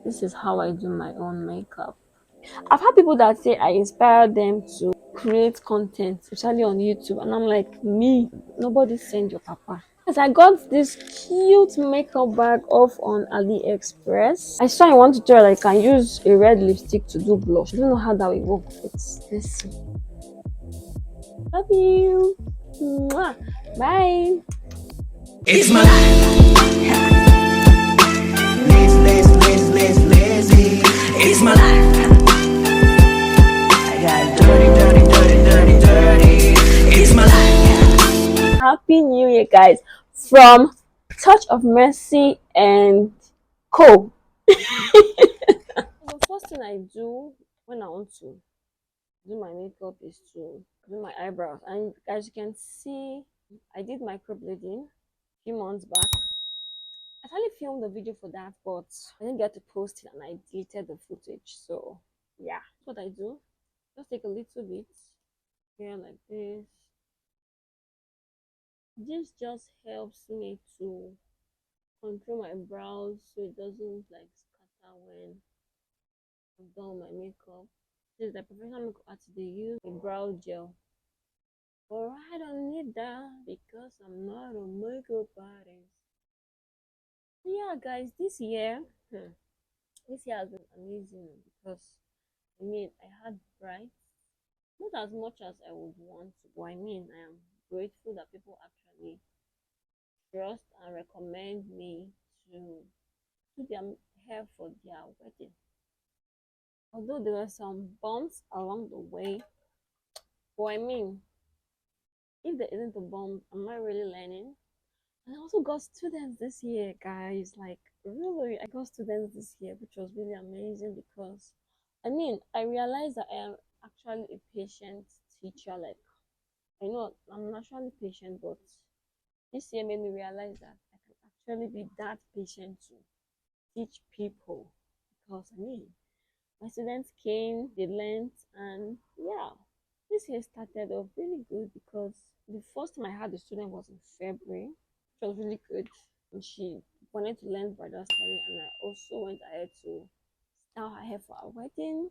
This is how I do my own makeup. I've had people that say I inspire them to create content, especially on YouTube, and I'm like, me, nobody send your papa. As I got this cute makeup bag off on AliExpress. I saw in one tutorial I can use a red lipstick to do blush. I don't know how that will work, but let's see. Love you. Mwah. Bye. It's my life. Lazy, lazy, lazy, lazy, lazy. It's my life. I got dirty, dirty, dirty, dirty, dirty. It's my life. Happy New Year, guys, from Touch of Mercy and Co. The first thing I do when I want to do my makeup is to do my eyebrows. And as you can see, I did microblading a few months back. I actually filmed a video for that, but I didn't get to post it and I deleted the footage. So yeah, that's what I do. Just take a little bit here like this. This just helps me to control my brows so it doesn't like scatter when I've done my makeup. This is the professional makeup artist, they use a brow gel. But I don't need that because I'm not a makeup artist. Yeah, guys, this year has been amazing because I mean I had bright, not as much as I would want to, but I mean I am grateful that people actually trust and recommend me to do their hair for their wedding. Although there were some bumps along the way, but I mean, if there isn't a bump, am I really learning? And I also got students this year, guys. Like, really, I got students this year, which was really amazing because I mean, I realized that I am actually a patient teacher. Like, I know I'm naturally patient, but this year made me realize that I can actually be that patient to teach people because I mean, my students came, they learned, and yeah, this year started off really good because the first time I had a student was in February, which was really good. And she wanted to learn bridal styling, and I also went ahead to style her hair for our wedding.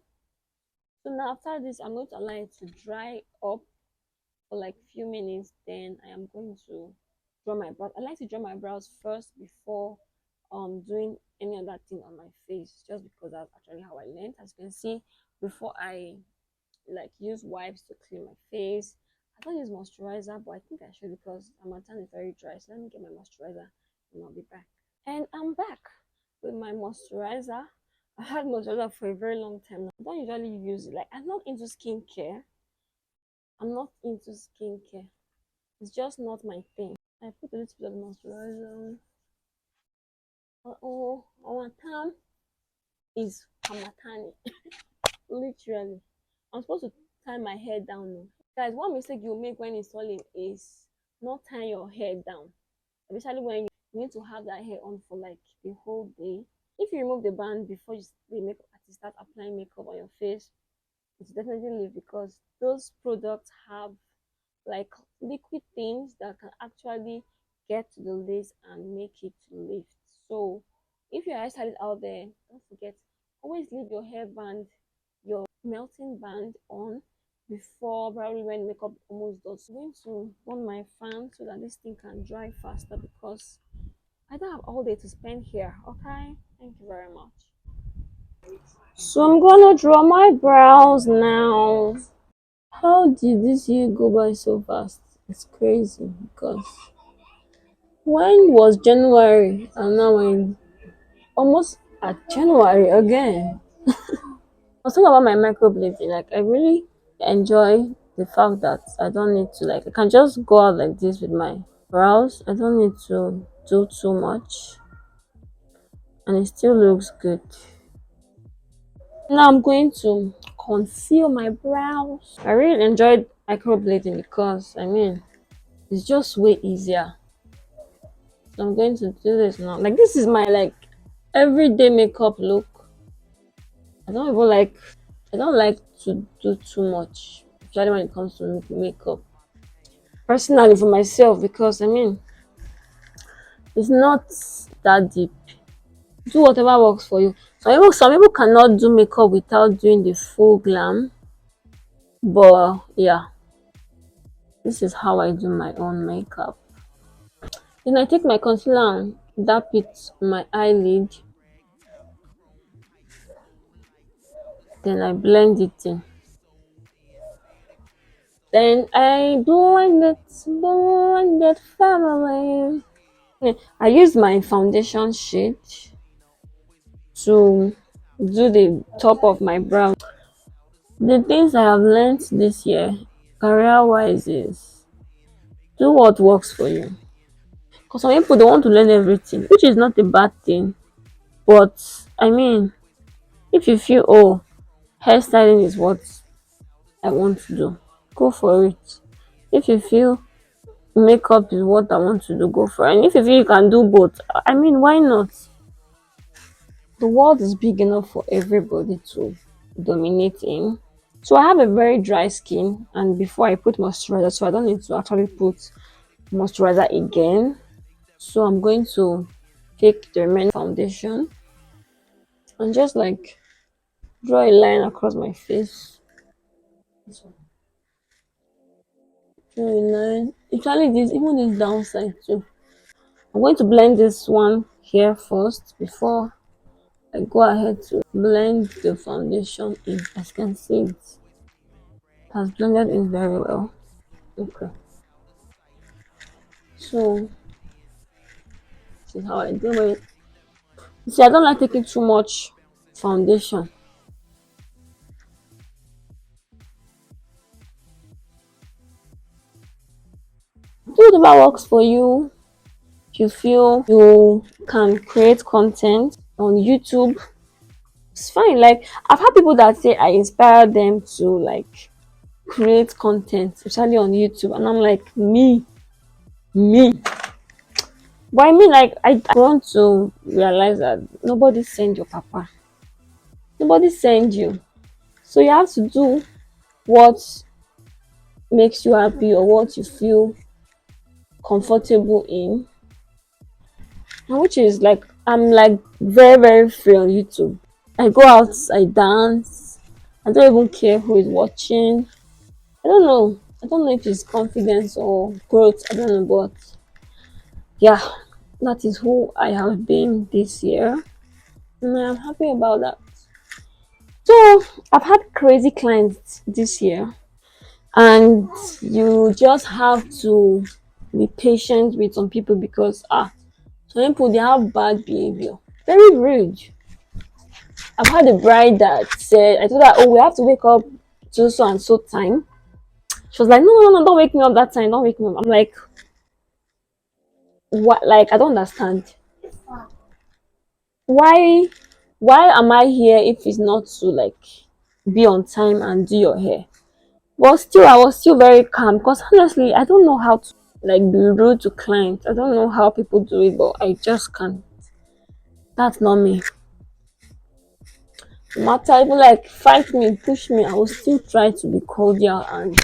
So now after this, I'm going to allow it to dry up for like few minutes. Then I am going to draw my brows. I like to draw my brows first before doing any other thing on my face, just because that's actually how I learned. As you can see, before I like use wipes to clean my face, I don't use moisturizer, but I think I should because my tan is very dry. So let me get my moisturizer and I'll be back. And I'm back with my moisturizer. I had moisturizer for a very long time now. I don't usually use it. Like, I'm not into skincare. I'm not into skincare. It's just not my thing. I put a little bit of moisturizer. Oh, our time is Hamatani. Literally. I'm supposed to tie my hair down now. Guys, one mistake you make when installing is not tying your hair down. Especially when you need to have that hair on for like the whole day. If you remove the band before the makeup artist start applying makeup on your face, it's definitely leave because those products have like liquid things that can actually get to the lace and make it lift. So if your hairstylist out there, don't forget, always leave your hairband, your melting band on before probably when makeup almost does. So I'm going to on my fan so that this thing can dry faster because I don't have all day to spend here. Okay, thank you very much. So I'm gonna draw my brows now. How did this year go by so fast? It's crazy because when was January and now we're almost at January again. I was talking about my microblading. Like I really enjoy the fact that I don't need to like I can just go out like this with my brows. I don't need to do too much and it still looks good. Now I'm going to conceal my brows. I really enjoyed microblading because I mean it's just way easier. So I'm going to do this now. Like this is my like everyday makeup look. I don't even like I don't like to do too much, especially when it comes to makeup. Personally for myself, because I mean it's not that deep. Do whatever works for you. Some people cannot do makeup without doing the full glam, but yeah, this is how I do my own makeup. Then I take my concealer and dab it on my eyelid. Then I blend it in. Then I blend it family. I use my foundation shade to do the top of my brow. The things I have learned this year, career wise, is do what works for you. Because some people don't want to learn everything, which is not a bad thing. But I mean, if you feel, oh, hairstyling is what I want to do, go for it. If you feel makeup is what I want to do, go for it. And if you feel you can do both, I mean, why not? The world is big enough for everybody to dominate in. So I have a very dry skin, and before I put moisturizer, so I don't need to actually put moisturizer again. So I'm going to take the remaining foundation and just like draw a line across my face. Draw a line. Actually, this even this downside too. I'm going to blend this one here first before I go ahead to blend the foundation in. As you can see, it has blended in very well. Okay, so this is how I do it. You see, I don't like taking too much foundation. Do whatever works for you. If you feel you can create content on YouTube, it's fine. Like I've had people that say I inspire them to like create content, especially on YouTube, and I'm like, me. But I mean, like I want to realize that nobody sent your papa, nobody sent you, so you have to do what makes you happy or what you feel comfortable in, and which is like I'm like very free on YouTube. I go out, I dance. I don't even care who is watching. I don't know. I don't know if it's confidence or growth. I don't know, but yeah, that is who I have been this year, and I'm happy about that. So I've had crazy clients this year, and you just have to be patient with some people because some people they have bad behavior, very rude. I've had a bride that said, I told her, oh, we have to wake up to so and so time. She was like, no, don't wake me up that time. Don't wake me up. I'm like, what? Like, I don't understand. Why? Why am I here if it's not to like be on time and do your hair? But still, I was still very calm because honestly, I don't know how to like be rude to clients. I don't know how people do it, but I just can't. That's not me. No matter even like fight me, push me, I will still try to be cordial and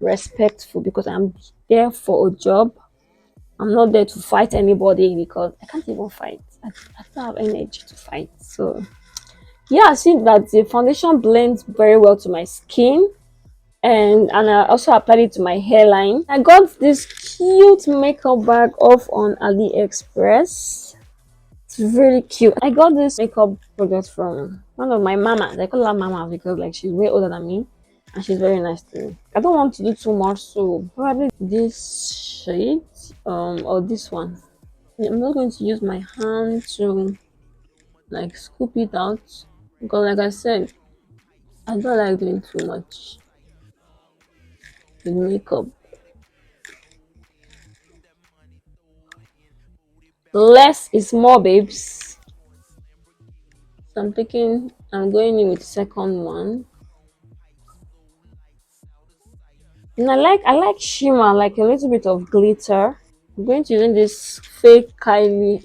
respectful because I'm there for a job. I'm not there to fight anybody because I can't even fight. I don't have energy to fight. So yeah, I see that the foundation blends very well to my skin, and I also applied it to my hairline. I got this cute makeup bag off on AliExpress. It's really cute. I got this makeup product from one of my mamas. I call her mama because like she's way older than me and she's very nice to me. I don't want to do too much, so probably this shade or this one. I'm not going to use my hand to like scoop it out because like I said, I don't like doing too much with makeup. Less is more, babes. So I'm going in with the second one. And I like shimmer, like a little bit of glitter. I'm going to use this fake Kylie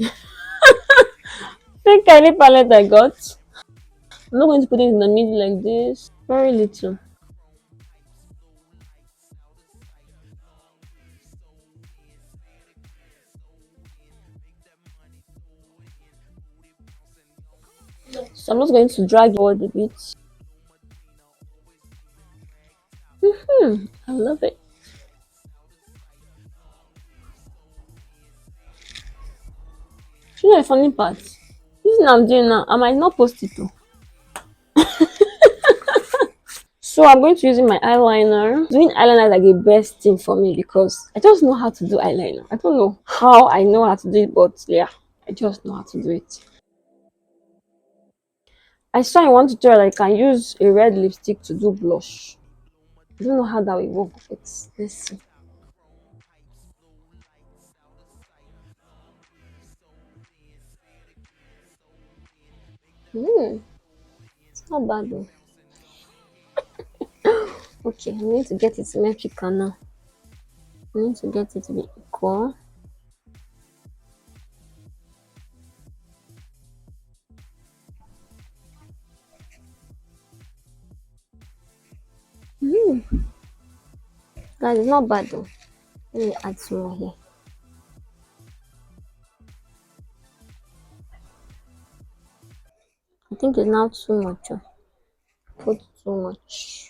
palette I got. I'm not going to put it in the middle like this. Very little. So I'm just going to drag it forward a bit. I love it. You know the funny part? This thing I'm doing now, I might not post it though. So I'm going to using my eyeliner. Doing eyeliner is like the best thing for me because I just know how to do eyeliner. I don't know how I know how to do it, but yeah, I just know how to do it. I saw in one tutorial I can use a red lipstick to do blush. I don't know how that will work, but let's see. Hmm, it's not bad though. Okay, I need to get it symmetrical now. I need to get it to be equal. Guys, it's not bad though. Let me add some more here. I think it's now too much. Put too much.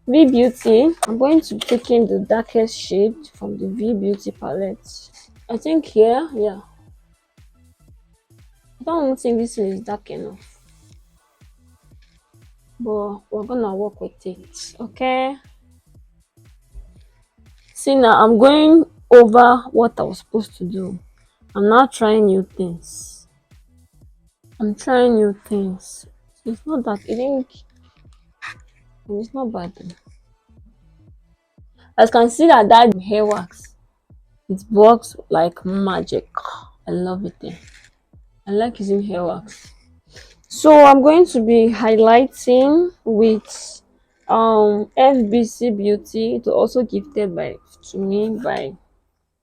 V Beauty. I'm going to take in the darkest shade from the V Beauty palette. I think here, yeah. I don't think this one is dark enough. But we're gonna work with it. Okay. See now I'm going over what I was supposed to do. I'm now trying new things. I'm trying new things. It's not that I think it's not bad. As you can see that hair wax, it works like magic. I love it there. I like using hair wax. So I'm going to be highlighting with FBC Beauty. It was also gifted by to me by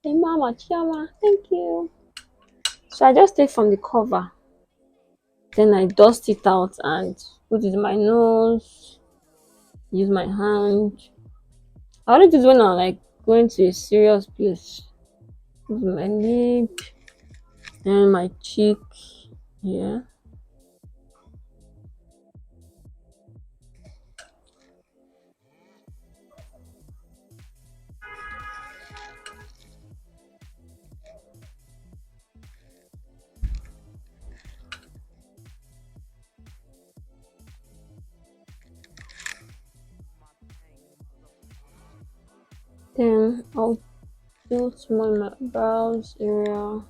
a mama Chiama. Thank you. So I just take from the cover, then I dust it out and put it in my nose, use my hand. I only do it when I'm like going to a serious place. Put my lip, then my cheek. Yeah. Then I'll do small my brows area.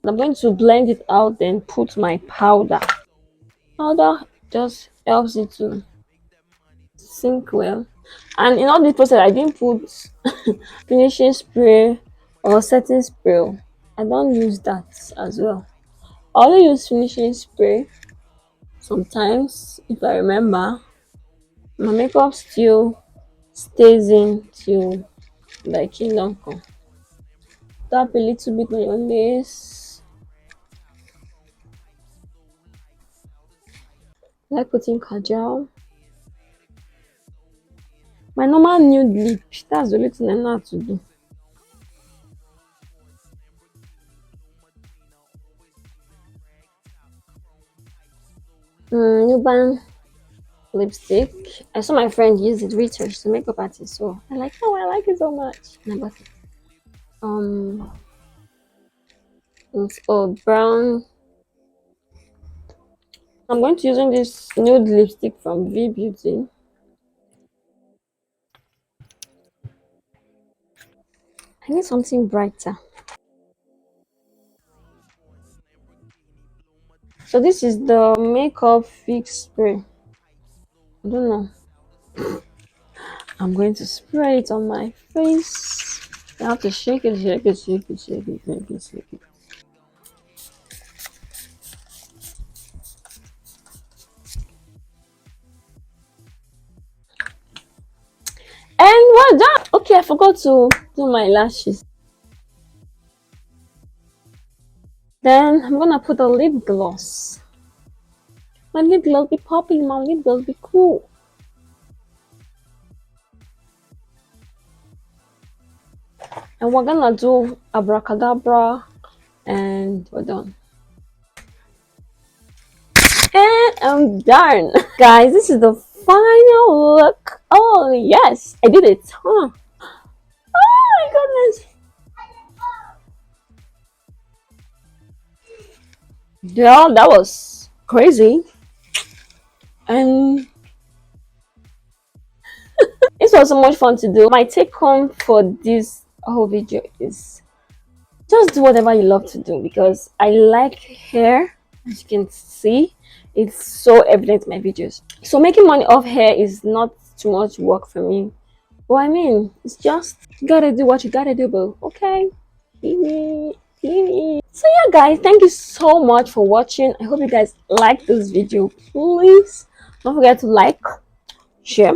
I'm going to blend it out, then put my powder. Powder just helps it to sink well. And in all this process, I didn't put finishing spray or setting spray. I don't use that as well. I only use finishing spray sometimes if I remember. My makeup still stays in till like kingdom come. Tap a little bit on your lace. Like putting kajal. My normal nude lip. That's the only thing I know how to do. Nuban lipstick. I saw my friend use it, research to makeup artist, so I like, oh, I like it so much. And I bought it. Um, it's brown. I'm going to using this nude lipstick from V Beauty. I need something brighter. So this is the makeup fix spray. I don't know. I'm going to spray it on my face. I have to shake it, shake it, shake it, shake it, shake it, shake it. And we're done. Okay, I forgot to do my lashes. Then I'm gonna put a lip gloss. My lip gloss be popping, my lip gloss be cool. And we're gonna do abracadabra and we're done. And I'm done. Guys, this is the final look. Oh yes, I did it. Huh? Oh my goodness. Yeah, that was crazy. And this was so much fun to do. My take home for this whole video is just do whatever you love to do because I like hair. As you can see, it's so evident in my videos. So making money off hair is not too much work for me. Well, I mean, it's just you gotta do what you gotta do, boo. Okay? Period. Period. So yeah, guys, thank you so much for watching. I hope you guys like this video. Please don't forget to like, share,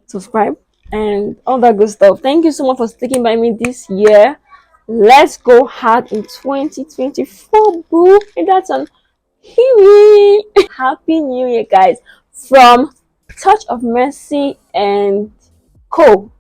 subscribe, and all that good stuff. Thank you so much for sticking by me this year. Let's go hard in 2024, boo. And that's on Huey. Happy New Year, guys. From Touch of Mercy and Co.